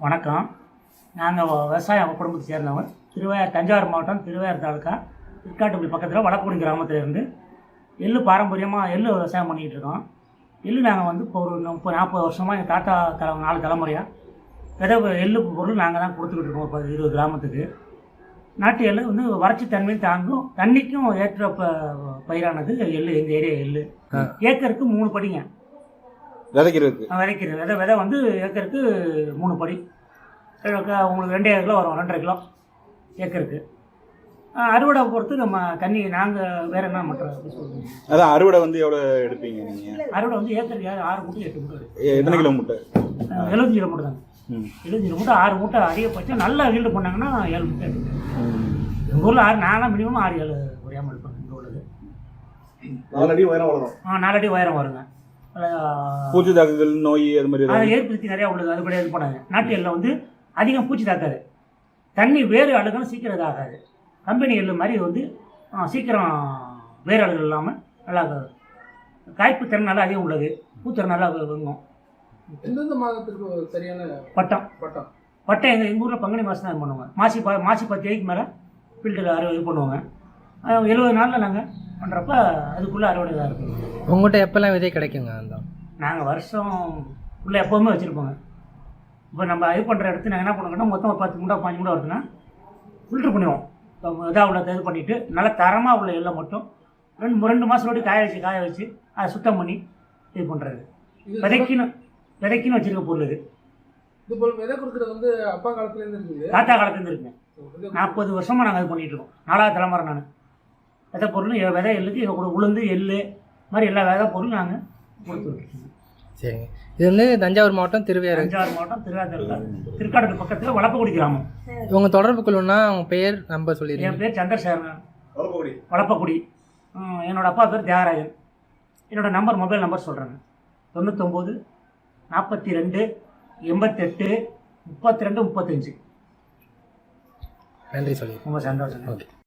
வணக்கம். நாங்கள் விவசாய குடும்பத்தை சேர்ந்தவங்க. தஞ்சாவூர் மாவட்டம் திருவையாறு தாலுக்கா திருக்காட்டுப்பள்ளி பக்கத்தில் வடக்குடி கிராமத்திலேருந்து எள்ளு பாரம்பரியமாக எள்ளு விவசாயம் பண்ணிக்கிட்டு இருக்கோம். எள்ளு நாங்கள் வந்து இப்போ ஒரு 30-40 வருஷமாக எங்கள் தாத்தா 4 தலைமுறையாக எள்ளு பொருள் நாங்கள் தான் கொடுத்துக்கிட்டு இருக்கோம். இப்போ 20 கிராமத்துக்கு நாட்டு எள்ளு வந்து வறட்சி தன்மையும் தாங்கும், தண்ணிக்கும் ஏற்ற பயிரானது எள்ளு. எங்கள் ஏரியா எள்ளு ஏக்கருக்கு 3 படிங்க விதைக்கிறது. விதை வந்து ஏக்கருக்கு 3 படி. உங்களுக்கு 2,500 கிலோ வரும், 2,5 கிலோ ஏக்கருக்கு. அறுவடை பொறுத்து நம்ம தண்ணி நாங்கள் வேறு என்ன பண்ணுறோம். அதான் அறுவடை வந்து எவ்வளோ எடுப்பீங்க நீங்கள்? அறுவடை வந்து ஏக்கருக்கு 6 மூட்டை 8 மூட்டை. எத்தனை கிலோ மூட்டை? 75 கிலோ மூட்டை தாங்க. 75 மூட்டை 6 மூட்டை அதிகபட்சம் நல்லா ஈல்டு பண்ணாங்கன்னா 7 மூட்டை எடுக்கும். எங்கள் ஊரில் 6, நான்லாம் மினிமம் 6-7 குறையாமல் எடுப்பேன். இங்கே உள்ளது 4 அடி உயரம் வளரும். 4 அடி உயரம் வருங்க. பூச்சி தாக்குதல் நோய் அது மாதிரி அது ஏற்படுத்தி நிறையா உள்ளது. அதுபடி இது பண்ணாங்க. நாட்டு எல்லை வந்து அதிகம் பூச்சி தாக்காது, தண்ணி வேறு அழுகணும் சீக்கிரம் இதாகாது. கம்பெனி எள்ளு மாதிரி வந்து சீக்கிரம் வேறு அழுகல் இல்லாமல் நல்லா காய்ப்பு திறன் நல்லா அதிகம் உள்ளது, பூத்திறன் நல்லா வாங்கும். எந்தெந்த மாதத்துக்கு சரியான பட்டம் எங்கள் ஊரில் பங்குனி மாதம் தான் பண்ணுவாங்க. மாசி 10 தேதிக்கு மேலே ஃபீல்டில் இது பண்ணுவாங்க. 70 நாளில் நாங்கள் பண்ணுறப்ப அதுக்குள்ளே அறுவடை தான் இருக்கும். உங்கள்கிட்ட எப்போல்லாம் விதை கிடைக்குங்க? அந்த நாங்கள் வருஷம் உள்ளே எப்போவுமே வச்சுருப்போங்க. இப்போ நம்ம இது பண்ணுற இடத்துல நாங்கள் என்ன பண்ணுவோம்னா மொத்தம் ஒரு 10 மூட்டை 5 மூட்டை வருதுன்னா ஃபில்ட்ரு பண்ணிடுவோம். இதாக உள்ள இது பண்ணிவிட்டு நல்லா தரமாக உள்ள எல்லாம் மட்டும் 2 மாதத்தோடு காய வச்சு அதை சுத்தம் பண்ணி இது பண்ணுறது. விதைக்குன்னு வச்சுருக்க பொருள் இது. இது போல் விதை கொடுக்குறது வந்து அப்பா காலத்துலேருந்து இருக்குது, தாத்தா காலத்துலேருந்து இருக்குங்க. 40 வருஷமாக நாங்கள் இது பண்ணிகிட்ருக்கோம். 4வது தலைமுறை நான் விதை பொருள் விதை எள்ளுக்கு எங்கள் கூட உளுந்து எள்ளு மாதிரி எல்லா விதை பொருளும் நாங்கள் கொடுத்துருக்கோம். சரிங்க. இது வந்து தஞ்சாவூர் மாவட்டம் திருவையாறு திருக்காடு பக்கத்தில் வளப்பக்குடி கிராமம். உங்கள் தொடர்பு கொள்ளணும்னா உங்கள் பெயர் நம்பர் சொல்லிடுங்க. என் பேர் சந்திரசேகரன், வளப்பக்குடி. என்னோடய அப்பா பேர் தியாகராஜன். என்னோடய மொபைல் நம்பர் சொல்கிறேங்க. 99 42 88 32 35. நன்றி சொல்லி. ரொம்ப சந்தோஷம். ஓகே.